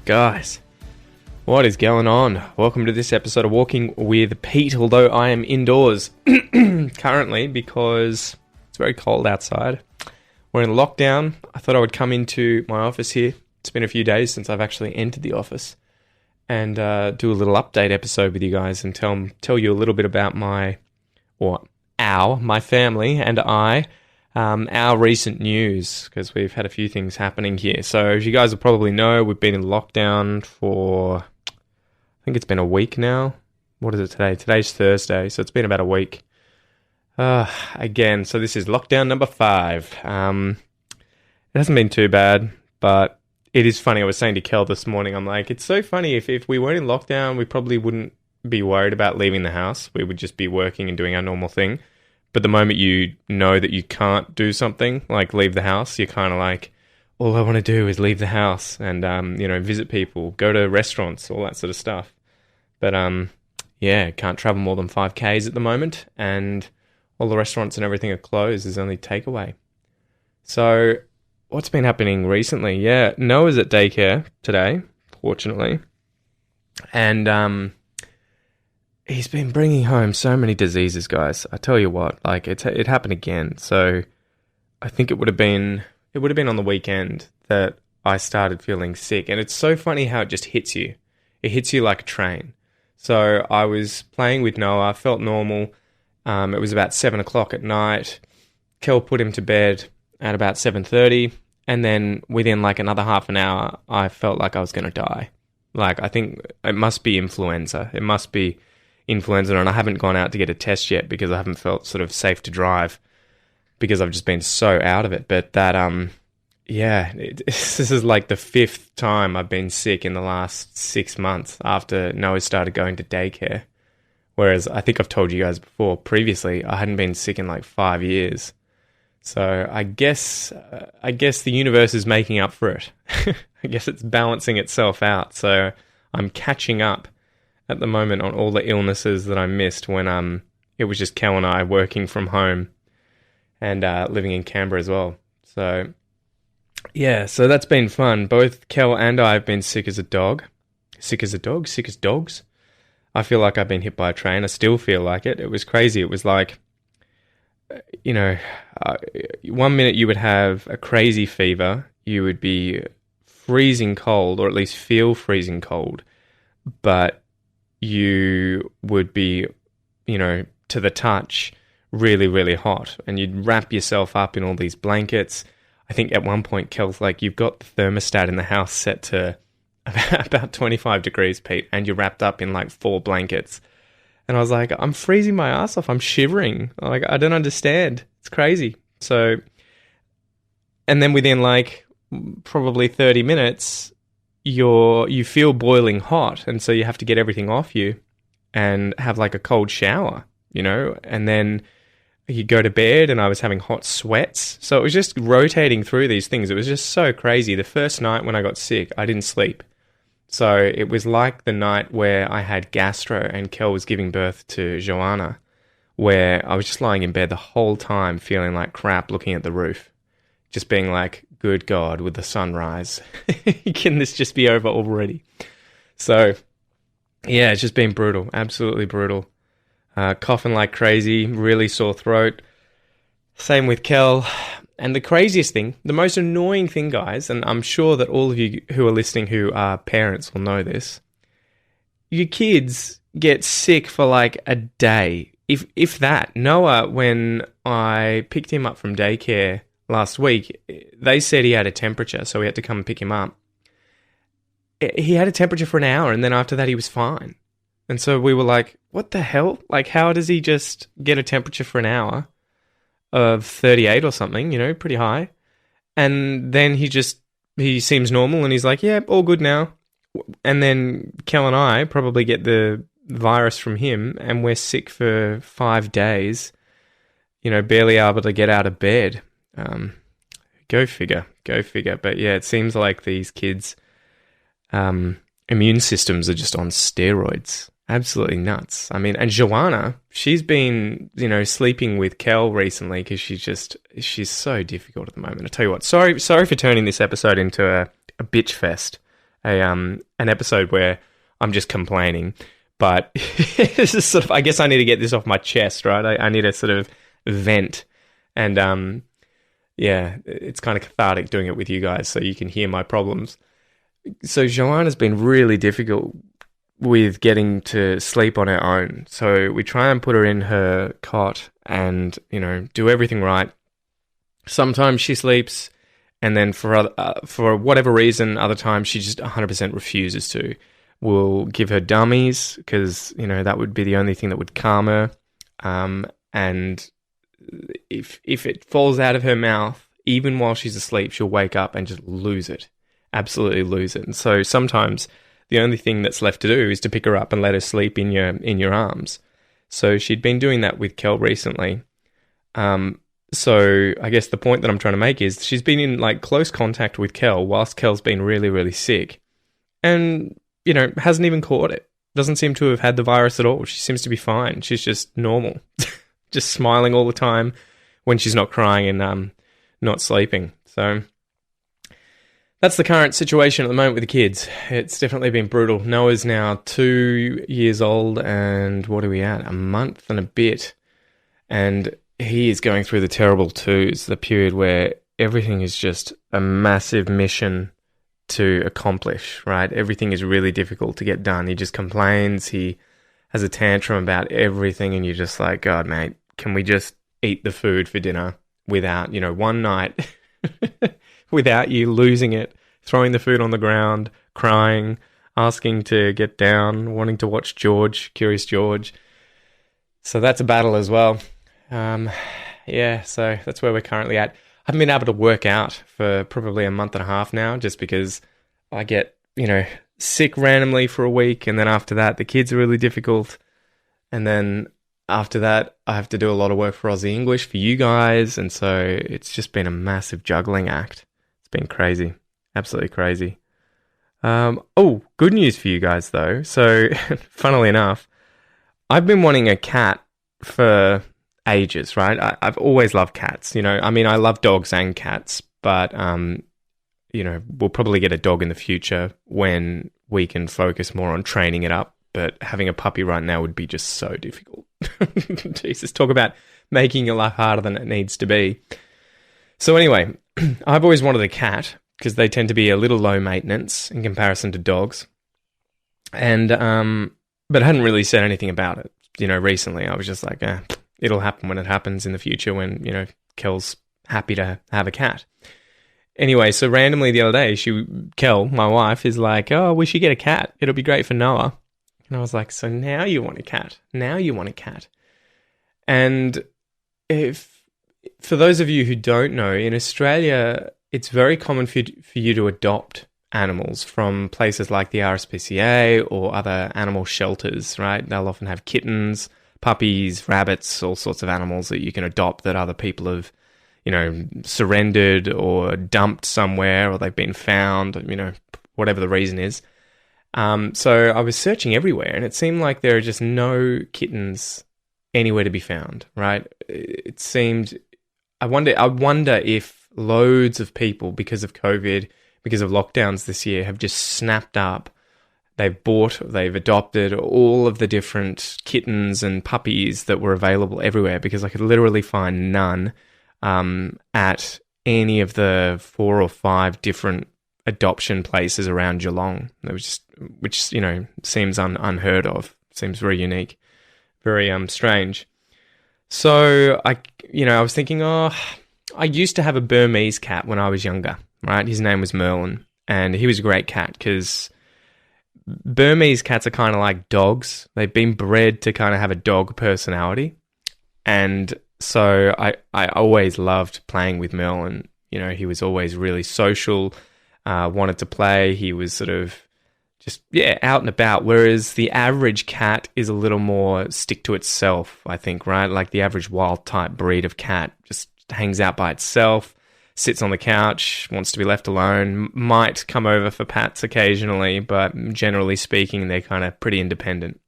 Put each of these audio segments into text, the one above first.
Guys, what is going on? Welcome to this episode of Walking with Pete, although I am indoors currently because it's very cold outside. We're in lockdown. I thought I would come into my office here. It's been a few days since I've actually entered the office and do a little update episode with you guys and tell you a little bit about my family and our recent news, because we've had a few things happening here. So as you guys will probably know, we've been in lockdown for, I think it's been a week now. What is it today? Today's Thursday, so it's been about a week. Again, so this is lockdown number 5. It hasn't been too bad, but it is funny. I was saying to Kel this morning, I'm like, it's so funny. If we weren't in lockdown, we probably wouldn't be worried about leaving the house. We would just be working and doing our normal thing. But the moment you know that you can't do something, like leave the house, you're kind of like, all I want to do is leave the house and, visit people, go to restaurants, all that sort of stuff. But, can't travel more than 5Ks at the moment, and all the restaurants and everything are closed. There's only takeaway. So what's been happening recently? Yeah, Noah's at daycare today, fortunately. And he's been bringing home so many diseases, guys. I tell you what, like it happened again. So I think it would have been on the weekend that I started feeling sick. And it's so funny how it just hits you. It hits you like a train. So I was playing with Noah, I felt normal. It was about 7 o'clock at night. Kel put him to bed at about 7:30. And then within like another half an hour, I felt like I was going to die. Like, I think it must be influenza. It must be influenza, and I haven't gone out to get a test yet because I haven't felt sort of safe to drive because I've just been so out of it. But that, this is like the 5th time I've been sick in the last 6 months after Noah started going to daycare. Whereas I think I've told you guys before, previously, I hadn't been sick in like 5 years. So I guess the universe is making up for it. I guess it's balancing itself out. So I'm catching up at the moment on all the illnesses that I missed when it was just Kel and I working from home and living in Canberra as well. So yeah, so that's been fun. Both Kel and I have been sick as a dog. Sick as dogs. I feel like I've been hit by a train. I still feel like it. It was crazy. It was like, 1 minute you would have a crazy fever. You would be freezing cold, or at least feel freezing cold. But you would be, to the touch, really, really hot. And you'd wrap yourself up in all these blankets. I think at one point, Kel's like, you've got the thermostat in the house set to about 25 degrees, Pete, and you're wrapped up in like 4 blankets. And I was like, I'm freezing my ass off. I'm shivering. Like, I don't understand. It's crazy. So, and then within like probably 30 minutes, you feel boiling hot, and so you have to get everything off you and have like a cold shower, and then you go to bed, and I was having hot sweats. So it was just rotating through these things. It was just so crazy. The first night when I got sick, I didn't sleep. So it was like the night where I had gastro and Kel was giving birth to Joanna, where I was just lying in bed the whole time feeling like crap, looking at the roof, just being like, good God, with the sunrise, can this just be over already? So, yeah, it's just been brutal, absolutely brutal. Coughing like crazy, really sore throat. Same with Kel. And the craziest thing, the most annoying thing, guys, and I'm sure that all of you who are listening who are parents will know this, your kids get sick for like a day, if that. Noah, when I picked him up from daycare last week, they said he had a temperature, so we had to come and pick him up. He had a temperature for an hour, and then after that he was fine. And so we were like, what the hell? Like, how does he just get a temperature for an hour of 38 or something, pretty high? And then he seems normal, and he's like, yeah, all good now. And then Kel and I probably get the virus from him, and we're sick for 5 days, barely able to get out of bed. Go figure. But yeah, it seems like these kids' immune systems are just on steroids. Absolutely nuts. I mean, and Joanna, she's been, sleeping with Kel recently because she's so difficult at the moment. I tell you what, sorry for turning this episode into a bitch fest an episode where I'm just complaining, but this is sort of, I guess I need to get this off my chest, right? I need to sort of vent, and yeah, it's kind of cathartic doing it with you guys so you can hear my problems. So Joanna's been really difficult with getting to sleep on her own. So we try and put her in her cot and, do everything right. Sometimes she sleeps, and then for whatever reason, other times she just 100% refuses to. We'll give her dummies because, that would be the only thing that would calm her. And if it falls out of her mouth, even while she's asleep, she'll wake up and just lose it. Absolutely lose it. And so sometimes the only thing that's left to do is to pick her up and let her sleep in your arms. So she'd been doing that with Kel recently. So I guess the point that I'm trying to make is she's been in like close contact with Kel whilst Kel's been really, really sick, and hasn't even caught it. Doesn't seem to have had the virus at all. She seems to be fine. She's just normal, just smiling all the time when she's not crying and not sleeping. So that's the current situation at the moment with the kids. It's definitely been brutal. Noah's now 2 years old, and what are we at? A month and a bit. And he is going through the terrible twos, the period where everything is just a massive mission to accomplish, right? Everything is really difficult to get done. He just complains. He has a tantrum about everything, and you're just like, God, mate, can we just eat the food for dinner without, one night... without you losing it, throwing the food on the ground, crying, asking to get down, wanting to watch Curious George. So that's a battle as well. So that's where we're currently at. I haven't been able to work out for probably a month and a half now, just because I get, sick randomly for a week, and then after that, the kids are really difficult. And then after that, I have to do a lot of work for Aussie English for you guys, and so it's just been a massive juggling act. Been crazy, absolutely crazy. Good news for you guys though. So, funnily enough, I've been wanting a cat for ages, right? I've always loved cats. I love dogs and cats, but we'll probably get a dog in the future when we can focus more on training it up. But having a puppy right now would be just so difficult. Jesus, talk about making your life harder than it needs to be. So anyway, I've always wanted a cat because they tend to be a little low maintenance in comparison to dogs. And but I hadn't really said anything about it. Recently I was just like, it'll happen when it happens in the future when, Kel's happy to have a cat. Anyway, so randomly the other day, Kel, my wife, is like, oh, we should get a cat. It'll be great for Noah. And I was like, so now you want a cat. Now you want a cat. And for those of you who don't know, in Australia, it's very common for you to adopt animals from places like the RSPCA or other animal shelters, right? They'll often have kittens, puppies, rabbits, all sorts of animals that you can adopt that other people have, surrendered or dumped somewhere, or they've been found, whatever the reason is. So I was searching everywhere, and it seemed like there are just no kittens anywhere to be found, right? It seemed... I wonder if loads of people, because of COVID, because of lockdowns this year, have just snapped up. They've adopted all of the different kittens and puppies that were available everywhere, because I could literally find none at any of the 4 or 5 different adoption places around Geelong. It was just, which seems unheard of. Seems very unique, very strange. So I was thinking, I used to have a Burmese cat when I was younger, right? His name was Merlin, and he was a great cat because Burmese cats are kind of like dogs. They've been bred to kind of have a dog personality. And so I always loved playing with Merlin. He was always really social, wanted to play. He was sort of just, out and about, whereas the average cat is a little more stick to itself, I think, right? Like the average wild type breed of cat just hangs out by itself, sits on the couch, wants to be left alone, might come over for pats occasionally, but generally speaking, they're kind of pretty independent.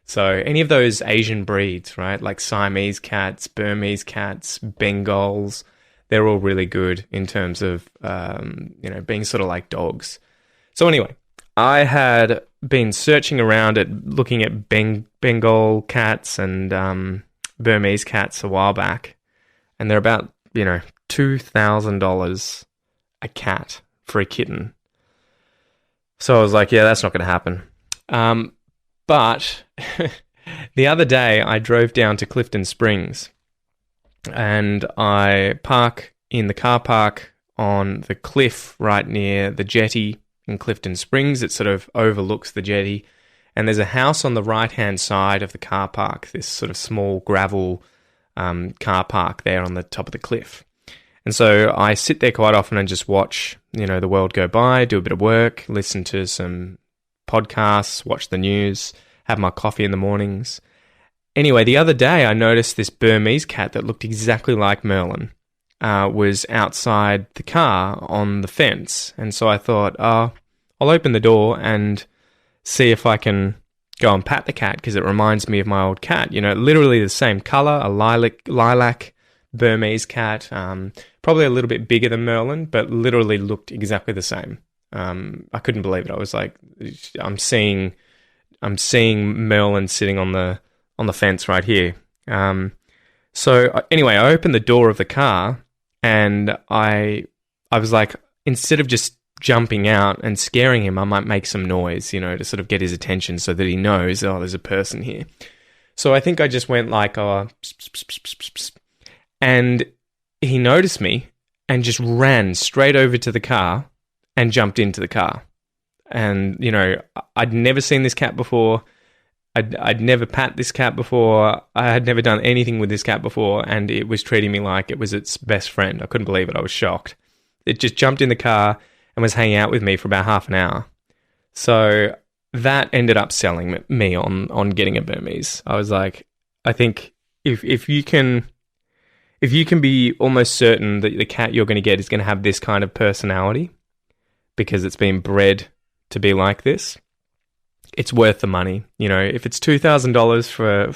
So any of those Asian breeds, right, like Siamese cats, Burmese cats, Bengals, they're all really good in terms of, being sort of like dogs. So anyway, I had been searching around looking at Bengal cats and Burmese cats a while back, and they're about, $2,000 a cat for a kitten. So I was like, yeah, that's not going to happen. But the other day I drove down to Clifton Springs, and I park in the car park on the cliff right near the jetty in Clifton Springs. It sort of overlooks the jetty, and there's a house on the right-hand side of the car park, this sort of small gravel car park there on the top of the cliff. And so I sit there quite often and just watch, the world go by, do a bit of work, listen to some podcasts, watch the news, have my coffee in the mornings. Anyway, the other day I noticed this Burmese cat that looked exactly like Merlin was outside the car on the fence. And so I thought, I'll open the door and see if I can go and pat the cat, because it reminds me of my old cat. Literally the same colour, a lilac Burmese cat, probably a little bit bigger than Merlin, but literally looked exactly the same. I couldn't believe it. I was like, I'm seeing Merlin sitting on the fence right here. So anyway, I opened the door of the car, and I was like, instead of just jumping out and scaring him, I might make some noise, to sort of get his attention so that he knows, there's a person here. So I think I just went like, pss, pss, pss, pss, pss. And he noticed me and just ran straight over to the car and jumped into the car. And, I'd never seen this cat before. I'd never pat this cat before. I had never done anything with this cat before, and it was treating me like it was its best friend. I couldn't believe it. I was shocked. It just jumped in the car and was hanging out with me for about half an hour. So that ended up selling me on getting a Burmese. I was like, I think if you can be almost certain that the cat you're going to get is going to have this kind of personality because it's been bred to be like this, it's worth the money. If it's $2,000 for,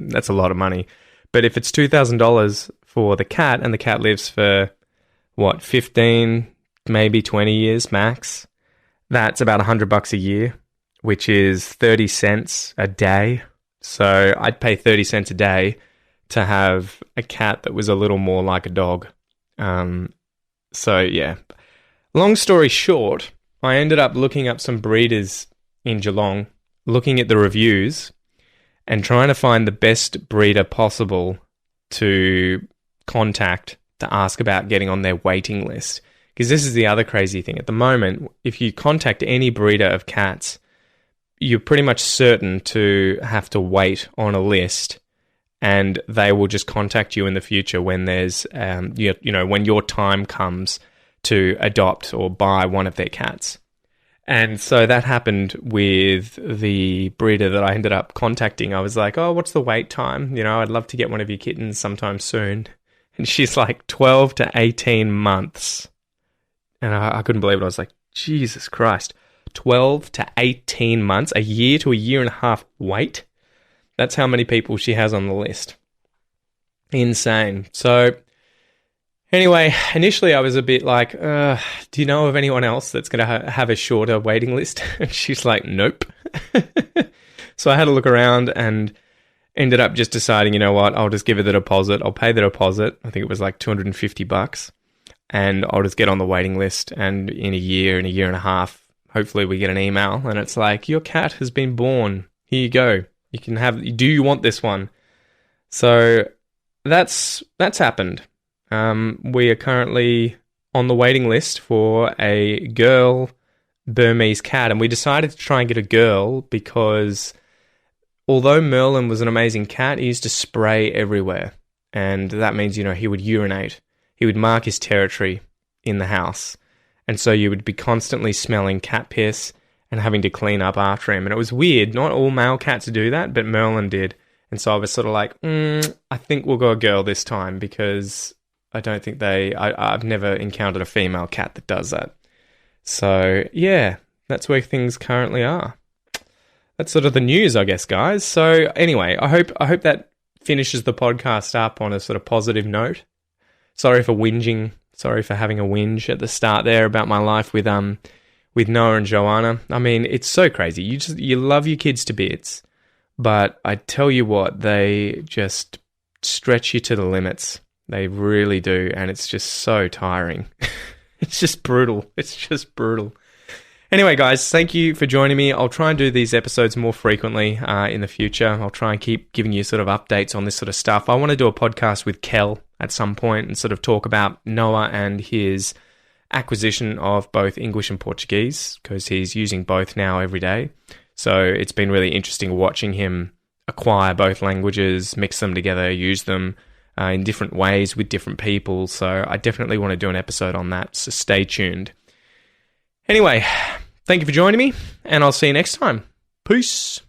that's a lot of money. But if it's $2,000 for the cat, and the cat lives for, 15, maybe 20 years max, that's about $100 a year, which is 30 cents a day. So I'd pay 30 cents a day to have a cat that was a little more like a dog. So yeah, long story short, I ended up looking up some breeders in Geelong, looking at the reviews and trying to find the best breeder possible to contact to ask about getting on their waiting list. Because this is the other crazy thing. At the moment, if you contact any breeder of cats, you're pretty much certain to have to wait on a list, and they will just contact you in the future when there's, when your time comes to adopt or buy one of their cats. And so that happened with the breeder that I ended up contacting. I was like, what's the wait time? I'd love to get one of your kittens sometime soon. And she's like 12 to 18 months. And I couldn't believe it. I was like, Jesus Christ, 12 to 18 months, a year to a year and a half wait? That's how many people she has on the list. Insane. So anyway, initially I was a bit like, do you know of anyone else that's going to have a shorter waiting list? And she's like, nope. So I had to look around and ended up just deciding, you know what, I'll just give her the deposit. I'll pay the deposit. I think it was like $250. And I'll just get on the waiting list. And in a year and a half, hopefully we get an email. And it's like, your cat has been born. Here you go. You can have, do you want this one? So that's happened. We are currently on the waiting list for a girl Burmese cat, and we decided to try and get a girl because although Merlin was an amazing cat, he used to spray everywhere, and that means, he would urinate. He would mark his territory in the house, and so you would be constantly smelling cat piss and having to clean up after him, and it was weird. Not all male cats do that, but Merlin did, and so I was sort of like, I think we'll go a girl this time because I don't think I've never encountered a female cat that does that. So, yeah, that's where things currently are. That's sort of the news, I guess, guys. So, anyway, I hope that finishes the podcast up on a sort of positive note. Sorry for whinging. Sorry for having a whinge at the start there about my life with with Noah and Joanna. I mean, it's so crazy. You love your kids to bits, but I tell you what, they just stretch you to the limits. They really do, and it's just so tiring. It's just brutal. It's just brutal. Anyway, guys, thank you for joining me. I'll try and do these episodes more frequently in the future. I'll try and keep giving you sort of updates on this sort of stuff. I want to do a podcast with Kel at some point and sort of talk about Noah and his acquisition of both English and Portuguese, because he's using both now every day. So it's been really interesting watching him acquire both languages, mix them together, use them in different ways with different people. So I definitely want to do an episode on that, so stay tuned. Anyway, thank you for joining me, and I'll see you next time. Peace.